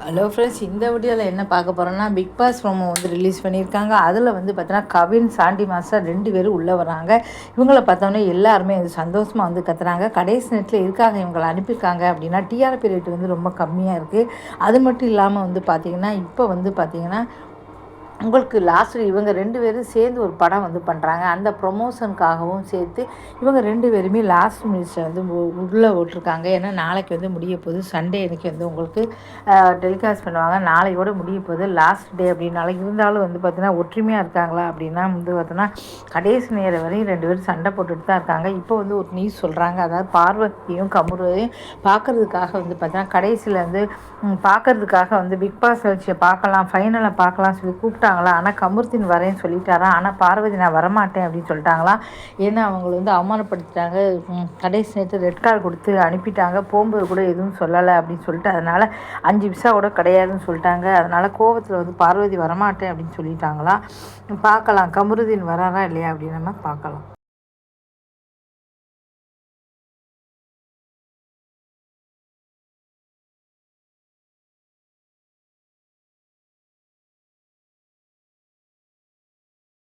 Hello friends, இந்த வீடியோவில் என்ன பார்க்க போகிறோன்னா, பிக் பாஸ் ப்ரோமோ வந்து ரிலீஸ் பண்ணியிருக்காங்க. அதில் வந்து பார்த்தீங்கன்னா கவின், சாண்டி மாஸ்டர் 2 பேரும் உள்ளே வராங்க. இவங்கள பார்த்தோன்னே எல்லாருமே சந்தோஷமாக வந்து கத்துறாங்க. கடைசி நேரத்தில் எதுக்காக இவங்களை அனுப்பியிருக்காங்க அப்படின்னா, டிஆர்பி ரேட் வந்து ரொம்ப கம்மியாக இருக்குது. அது மட்டும் இல்லாமல் வந்து பார்த்திங்கன்னா, இப்போ வந்து பார்த்திங்கன்னா உங்களுக்கு லாஸ்ட் இவங்க 2 பேரும் சேர்ந்து ஒரு படம் வந்து பண்ணுறாங்க. அந்த ப்ரொமோஷனுக்காகவும் சேர்த்து இவங்க 2 பேருமே லாஸ்ட் மினிட்ஸில் வந்து உள்ளே விட்ருக்காங்க. ஏன்னா நாளைக்கு வந்து முடிய போகுது. சண்டே அன்றைக்கி வந்து உங்களுக்கு டெலிகாஸ்ட் பண்ணுவாங்க. நாளையோட முடிய போகுது, லாஸ்ட் டே அப்படின்னால. இருந்தாலும் வந்து பார்த்தீங்கன்னா ஒற்றுமையாக இருக்காங்களா அப்படின்னா வந்து பார்த்தோன்னா கடைசி நேரம் வரையும் 2 பேரும் சண்டை போட்டுட்டு தான் இருக்காங்க. இப்போ வந்து ஒரு நியூஸ் சொல்கிறாங்க, அதாவது பார்வதியும் கமுரையும் பார்க்குறதுக்காக வந்து பார்த்தீங்கன்னா கடைசியில் வந்து பார்க்குறதுக்காக வந்து பிக் பாஸ் வச்சு பார்க்கலாம், ஃபைனலை பார்க்கலாம் சொல்லி கூப்பிட்டாங்களா. ஆனால் கமுர்த்தின் வரேன்னு சொல்லிட்டாரா. ஆனால் பார்வதி நான் வரமாட்டேன் அப்படின்னு சொல்லிட்டாங்களா. ஏன்னா அவங்கள வந்து அவமானப்படுத்திட்டாங்க. கடைசி நேரத்தில் ரெட் கார்டு கொடுத்து அனுப்பிட்டாங்க. போகும்போது கூட எதுவும் சொல்லலை அப்படின்னு சொல்லிட்டு, அதனால் 5 விசா கூட கிடையாதுன்னு சொல்லிட்டாங்க. அதனால் கோவத்தில் வந்து பார்வதி வரமாட்டேன் அப்படின்னு சொல்லிட்டாங்களா. பார்க்கலாம் கமுருதீன் வராரா இல்லையா அப்படின்னு நம்ம பார்க்கலாம்.